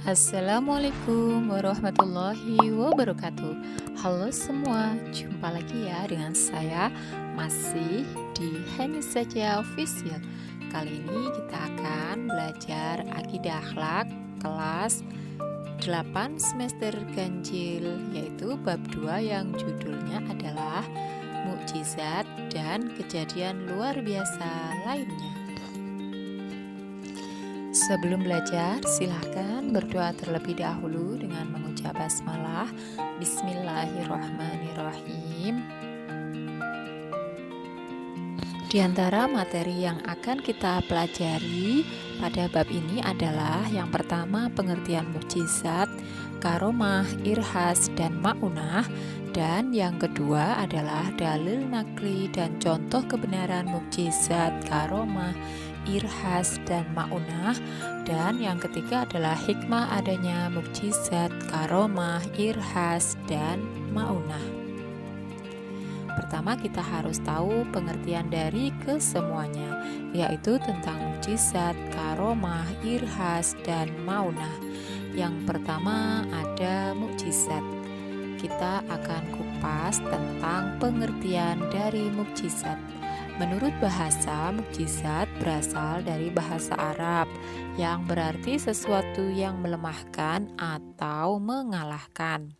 Assalamualaikum warahmatullahi wabarakatuh. Halo semua, jumpa lagi ya dengan saya masih di Hani Saja Official. Kali ini kita akan belajar akidah akhlak kelas 8 semester ganjil, yaitu bab 2 yang judulnya adalah mukjizat dan kejadian luar biasa lainnya. Sebelum belajar, silahkan berdoa terlebih dahulu dengan mengucap basmalah. Bismillahirrahmanirrahim. Di antara materi yang akan kita pelajari pada bab ini adalah yang pertama pengertian mukjizat, karomah, irhas, dan ma'unah. Dan yang kedua adalah dalil nakli dan contoh kebenaran mukjizat, karomah, irhas, dan ma'unah. Dan yang ketiga adalah hikmah adanya mukjizat, karomah, irhas, dan ma'unah. Pertama kita harus tahu pengertian dari kesemuanya, yaitu tentang mukjizat, karomah, irhas, dan ma'unah. Yang pertama ada mukjizat. Kita akan kupas tentang pengertian dari mukjizat. Menurut bahasa, mukjizat berasal dari bahasa Arab yang berarti sesuatu yang melemahkan atau mengalahkan.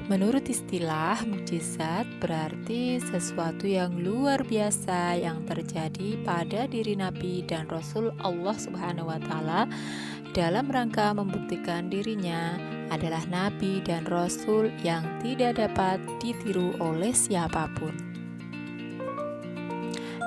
Menurut istilah, mukjizat berarti sesuatu yang luar biasa yang terjadi pada diri Nabi dan Rasul Allah Subhanahu wa Ta'ala dalam rangka membuktikan dirinya adalah Nabi dan Rasul yang tidak dapat ditiru oleh siapapun.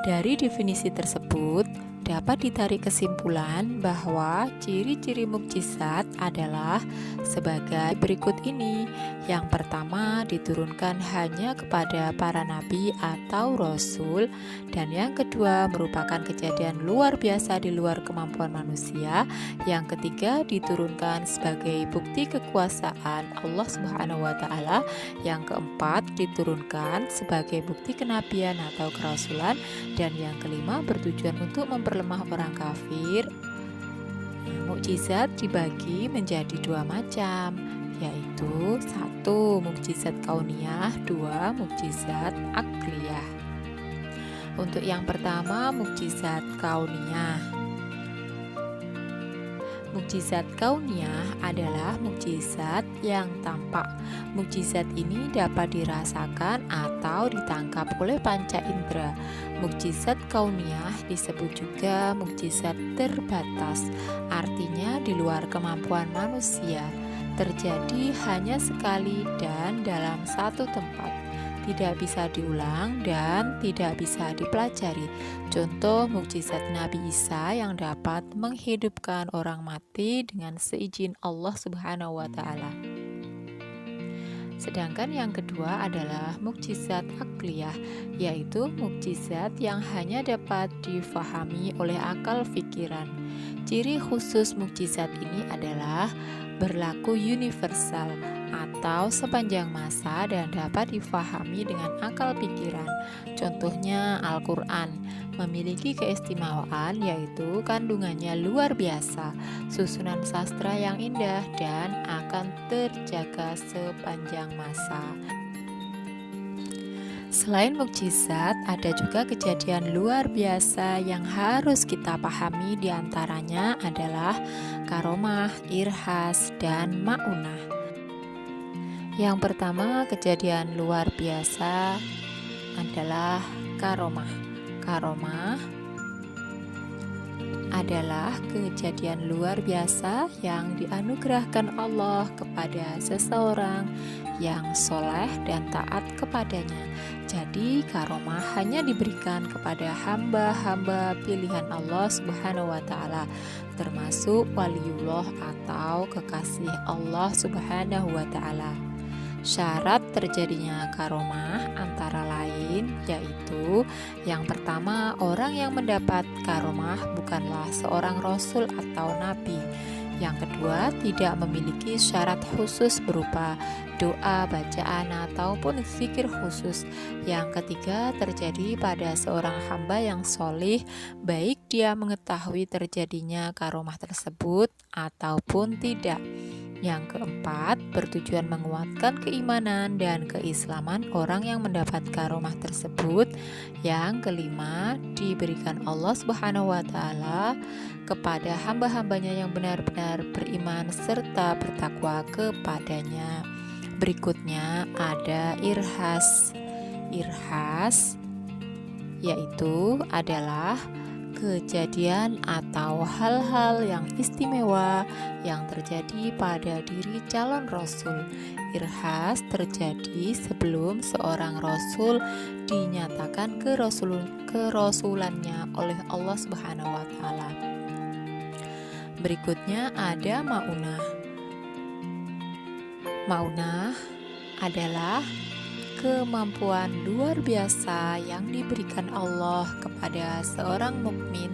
Dari definisi tersebut, dapat ditarik kesimpulan bahwa ciri-ciri mukjizat adalah sebagai berikut ini. Yang pertama, diturunkan hanya kepada para nabi atau rasul, dan yang kedua merupakan kejadian luar biasa di luar kemampuan manusia. Yang ketiga, diturunkan sebagai bukti kekuasaan Allah Subhanahu wa Ta'ala. Yang keempat, diturunkan sebagai bukti kenabian atau kerasulan, dan yang kelima bertujuan untuk memperlemah orang kafir. Mukjizat dibagi menjadi dua macam, yaitu 1. Mukjizat kauniyah, 2. Mukjizat akliyah. Untuk yang pertama, mukjizat kauniyah. Mukjizat kauniyah adalah mukjizat yang tampak. Mukjizat ini dapat dirasakan atau ditangkap oleh panca indera. Mukjizat kauniyah disebut juga mukjizat terbatas, artinya di luar kemampuan manusia, terjadi hanya sekali dan dalam satu tempat, tidak bisa diulang dan tidak bisa dipelajari. Contoh mukjizat Nabi Isa yang dapat menghidupkan orang mati dengan seizin Allah Subhanahu wa Ta'ala. Sedangkan yang kedua adalah mukjizat akliyah, yaitu mukjizat yang hanya dapat difahami oleh akal pikiran. Ciri khusus mukjizat ini adalah berlaku universal atau sepanjang masa dan dapat difahami dengan akal pikiran. Contohnya Al-Quran memiliki keistimewaan yaitu kandungannya luar biasa, susunan sastra yang indah, dan akan terjaga sepanjang masa. Selain mukjizat, ada juga kejadian luar biasa yang harus kita pahami, diantaranya adalah karomah, irhas, dan ma'unah. Yang pertama, kejadian luar biasa adalah karomah. Karomah adalah kejadian luar biasa yang dianugerahkan Allah kepada seseorang yang soleh dan taat kepadanya. Jadi karomah hanya diberikan kepada hamba-hamba pilihan Allah Subhanahu wa Ta'ala, termasuk waliullah atau kekasih Allah Subhanahu wa Ta'ala. Syarat terjadinya karomah antara lain yaitu yang pertama, orang yang mendapat karomah bukanlah seorang rasul atau nabi. Yang kedua, tidak memiliki syarat khusus berupa doa, bacaan, ataupun zikir khusus. Yang ketiga, terjadi pada seorang hamba yang solih, baik dia mengetahui terjadinya karomah tersebut ataupun tidak. Yang keempat, bertujuan menguatkan keimanan dan keislaman orang yang mendapat karomah tersebut. Yang kelima, diberikan Allah Subhanahu wa Ta'ala kepada hamba-hambanya yang benar-benar beriman serta bertakwa kepadanya. Berikutnya ada irhas. Irhas yaitu adalah kejadian atau hal-hal yang istimewa yang terjadi pada diri calon rasul. Irhas terjadi sebelum seorang rasul dinyatakan kerasulannya oleh Allah Subhanahu wa Ta'ala. Berikutnya ada maunah. Maunah adalah kemampuan luar biasa yang diberikan Allah kepada seorang mukmin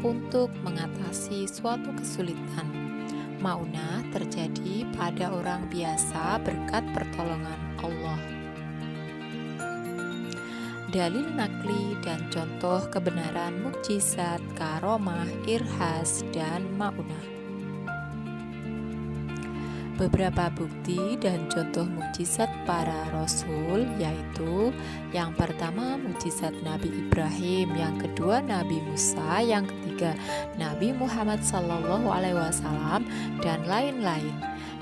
untuk mengatasi suatu kesulitan. Maunah terjadi pada orang biasa berkat pertolongan Allah. Dalil nakli dan contoh kebenaran mukjizat, karomah, irhas, dan maunah. Beberapa bukti dan contoh mukjizat para rasul yaitu yang pertama mukjizat Nabi Ibrahim, yang kedua Nabi Musa, yang ketiga Nabi Muhammad SAW, dan lain-lain.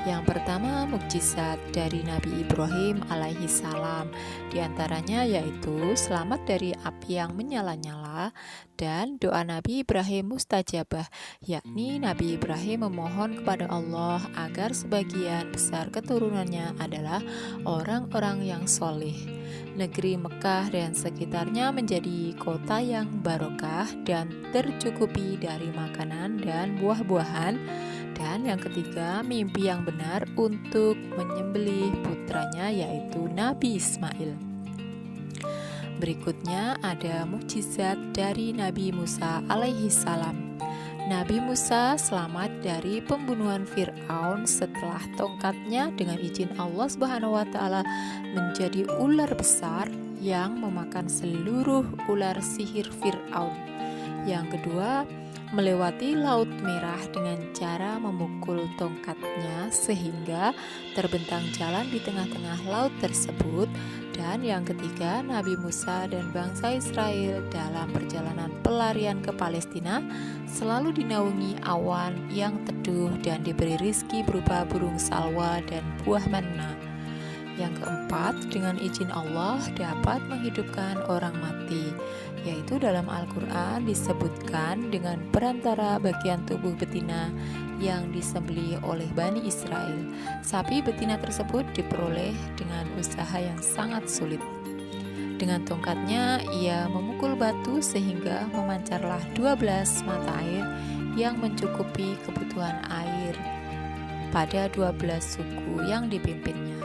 Yang pertama mukjizat dari Nabi Ibrahim alaihi salam, diantaranya yaitu selamat dari api yang menyala-nyala dan doa Nabi Ibrahim mustajabah, yakni Nabi Ibrahim memohon kepada Allah agar sebagian besar keturunannya adalah orang-orang yang soleh. Negeri Mekah dan sekitarnya menjadi kota yang barokah dan tercukupi dari makanan dan buah-buahan. Dan yang ketiga, mimpi yang benar untuk menyembelih putranya yaitu Nabi Ismail. Berikutnya ada mukjizat dari Nabi Musa alaihi salam. Nabi Musa selamat dari pembunuhan Fir'aun setelah tongkatnya dengan izin Allah Subhanahu wa Ta'ala menjadi ular besar yang memakan seluruh ular sihir Fir'aun. Yang kedua, melewati Laut Merah dengan cara memukul tongkatnya sehingga terbentang jalan di tengah-tengah laut tersebut. Dan yang ketiga, Nabi Musa dan bangsa Israel dalam perjalanan pelarian ke Palestina selalu dinaungi awan yang teduh dan diberi rizki berupa burung salwa dan buah manna. Yang keempat, dengan izin Allah dapat menghidupkan orang mati, yaitu dalam Al-Quran disebutkan dengan perantara bagian tubuh betina yang disembelih oleh Bani Israel. Sapi betina tersebut diperoleh dengan usaha yang sangat sulit. Dengan tongkatnya ia memukul batu sehingga memancarlah 12 mata air yang mencukupi kebutuhan air pada 12 suku yang dipimpinnya.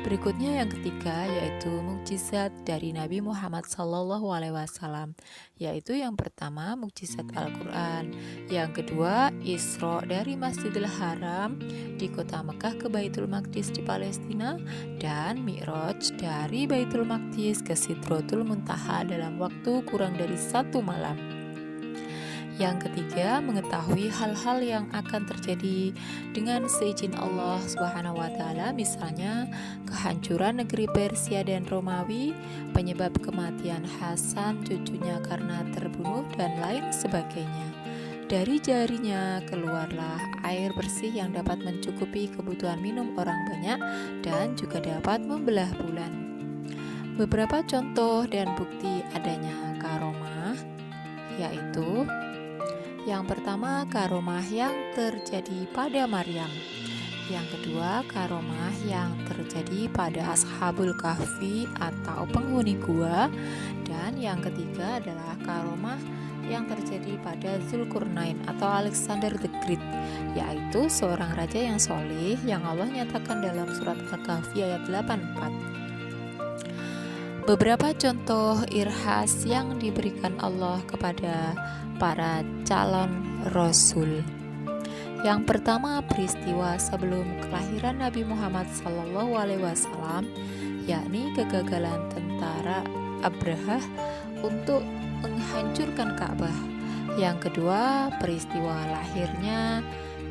Berikutnya yang ketiga yaitu mukjizat dari Nabi Muhammad SAW, yaitu yang pertama mukjizat Al-Quran, yang kedua Isra dari Masjidil Haram di kota Mekah ke Baitul Maqdis di Palestina, dan Mi'raj dari Baitul Maqdis ke Sidratul Muntaha dalam waktu kurang dari 1 malam. Yang ketiga, mengetahui hal-hal yang akan terjadi dengan seizin Allah Subhanahu wa Ta'ala, misalnya kehancuran negeri Persia dan Romawi, penyebab kematian Hasan cucunya karena terbunuh, dan lain sebagainya. Dari jarinya keluarlah air bersih yang dapat mencukupi kebutuhan minum orang banyak dan juga dapat membelah bulan. Beberapa contoh dan bukti adanya karomah yaitu yang pertama, karomah yang terjadi pada Maryam. Yang kedua, karomah yang terjadi pada Ashabul Kahfi atau penghuni gua. Dan yang ketiga adalah karomah yang terjadi pada Zulkarnain atau Alexander the Great, yaitu seorang raja yang soleh yang Allah nyatakan dalam surat Al-Kahfi ayat 84. Beberapa contoh irhas yang diberikan Allah kepada para calon rasul. Yang pertama, peristiwa sebelum kelahiran Nabi Muhammad SAW, yakni kegagalan tentara Abrahah untuk menghancurkan Ka'bah. Yang kedua, peristiwa lahirnya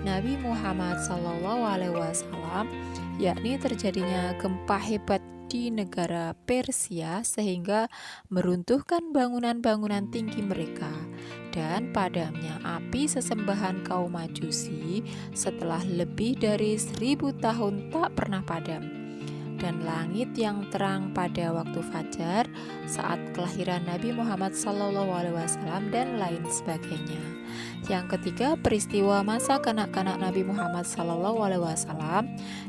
Nabi Muhammad SAW, yakni terjadinya gempa hebat di negara Persia sehingga meruntuhkan bangunan-bangunan tinggi mereka, dan padamnya api sesembahan kaum Majusi setelah lebih dari 1000 tahun tak pernah padam, dan langit yang terang pada waktu fajar saat kelahiran Nabi Muhammad SAW, dan lain sebagainya. Yang ketiga, peristiwa masa kanak-kanak Nabi Muhammad SAW,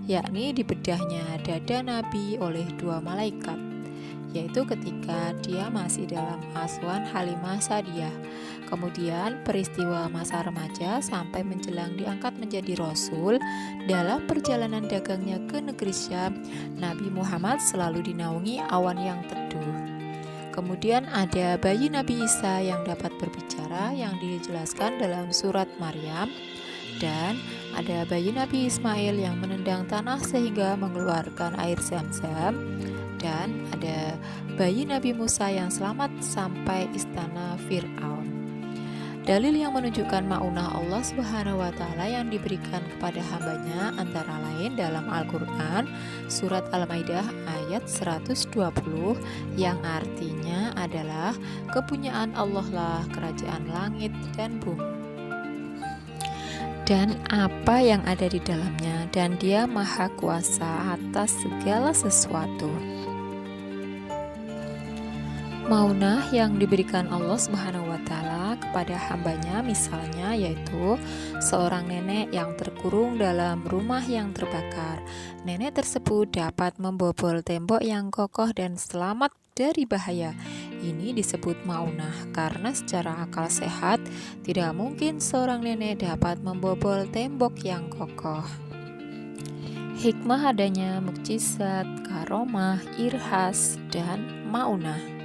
yakni dibedahnya dada Nabi oleh 2 malaikat, yaitu ketika dia masih dalam asuhan Halimah Sa'diyah. Kemudian peristiwa masa remaja sampai menjelang diangkat menjadi Rasul. Dalam perjalanan dagangnya ke negeri Syam, Nabi Muhammad selalu dinaungi awan yang teduh. Kemudian ada bayi Nabi Isa yang dapat berbicara yang dijelaskan dalam surat Maryam, dan ada bayi Nabi Ismail yang menendang tanah sehingga mengeluarkan air Zam-Zam, dan ada bayi Nabi Musa yang selamat sampai istana Fir'aun. Dalil yang menunjukkan ma'unah Allah Subhanahu wa Ta'ala yang diberikan kepada hambanya antara lain dalam Al-Quran surat Al-Maidah ayat 120, yang artinya adalah kepunyaan Allah lah kerajaan langit dan bumi dan apa yang ada di dalamnya, dan Dia maha kuasa atas segala sesuatu. Maunah yang diberikan Allah Subhanahu wa Ta'ala kepada hambanya misalnya yaitu seorang nenek yang terkurung dalam rumah yang terbakar. Nenek tersebut dapat membobol tembok yang kokoh dan selamat dari bahaya. Ini disebut maunah karena secara akal sehat tidak mungkin seorang nenek dapat membobol tembok yang kokoh. Hikmah adanya mukjizat, karomah, irhas, dan maunah.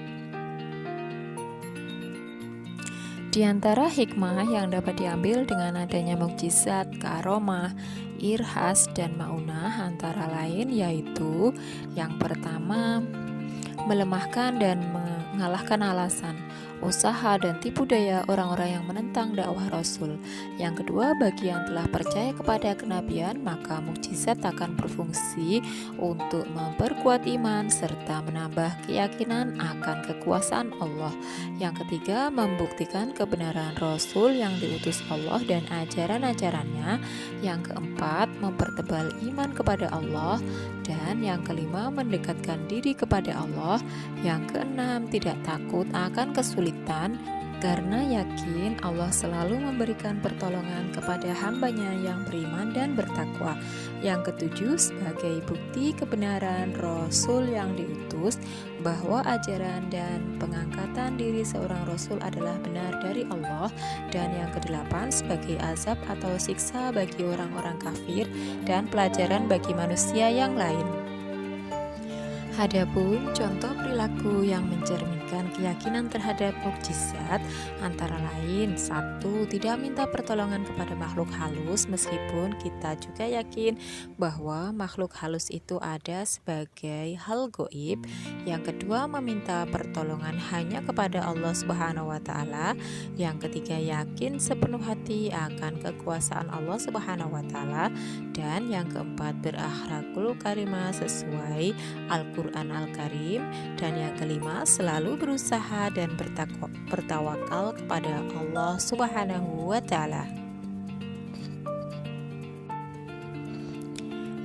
Di antara hikmah yang dapat diambil dengan adanya mukjizat, karomah, irhas, dan maunah antara lain yaitu yang pertama, melemahkan dan mengalahkan alasan, usaha, dan tipu daya orang-orang yang menentang dakwah Rasul. Yang kedua, bagi yang telah percaya kepada kenabian, maka mukjizat akan berfungsi untuk memperkuat iman serta menambah keyakinan akan kekuasaan Allah. Yang ketiga, membuktikan kebenaran Rasul yang diutus Allah dan ajaran-ajarannya. Yang keempat, mempertebal iman kepada Allah. Dan yang kelima, mendekatkan diri kepada Allah. Yang keenam, tidak takut akan kesulitan karena yakin Allah selalu memberikan pertolongan kepada hambanya yang beriman dan bertakwa. Yang ketujuh, sebagai bukti kebenaran Rasul yang diutus, bahwa ajaran dan pengangkatan diri seorang Rasul adalah benar dari Allah. Dan yang kedelapan, sebagai azab atau siksa bagi orang-orang kafir dan pelajaran bagi manusia yang lain. Adapun contoh perilaku yang mencerminkan keyakinan terhadap mukjizat antara lain: 1. Tidak minta pertolongan kepada makhluk halus meskipun kita juga yakin bahwa makhluk halus itu ada sebagai hal goib. Yang kedua, meminta pertolongan hanya kepada Allah Subhanahu wa Ta'ala. Yang ketiga, yakin sepenuh hati akan kekuasaan Allah Subhanahu wa Ta'ala. Dan yang keempat, berakhlakul karimah sesuai Al-Quran Al-Karim. Dan yang kelima, selalu berusaha dan bertawakal kepada Allah Subhanahu wa Ta'ala.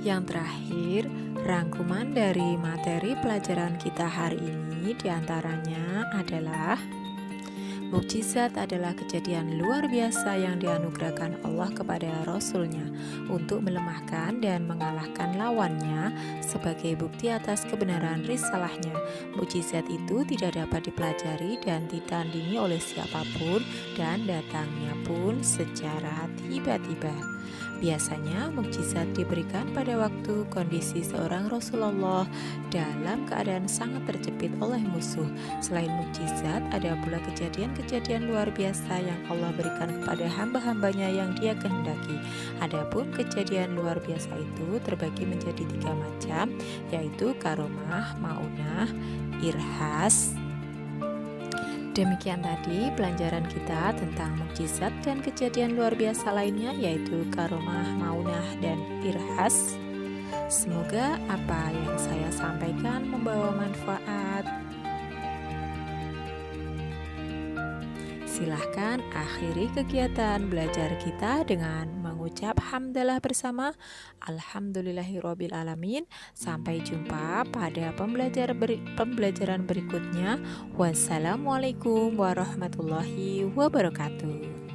Yang terakhir, rangkuman dari materi pelajaran kita hari ini diantaranya adalah: mukjizat adalah kejadian luar biasa yang dianugerahkan Allah kepada Rasul-Nya untuk melemahkan dan mengalahkan lawannya sebagai bukti atas kebenaran risalahnya. Mukjizat itu tidak dapat dipelajari dan ditandingi oleh siapapun, dan datangnya pun secara tiba-tiba. Biasanya mukjizat diberikan pada waktu kondisi seorang Rasulullah dalam keadaan sangat terjepit oleh musuh. Selain mukjizat, ada pula kejadian kejadian luar biasa yang Allah berikan kepada hamba-hambanya yang Dia kehendaki. Adapun kejadian luar biasa itu terbagi menjadi 3 macam, yaitu karomah, maunah, irhas. Demikian tadi pelajaran kita tentang mukjizat dan kejadian luar biasa lainnya, yaitu karomah, maunah, dan irhas. Semoga apa yang saya sampaikan membawa manfaat. Silahkan akhiri kegiatan belajar kita dengan mengucap hamdalah bersama. Alhamdulillahirabbil alamin. Sampai jumpa pada pembelajaran berikutnya. Wassalamualaikum warahmatullahi wabarakatuh.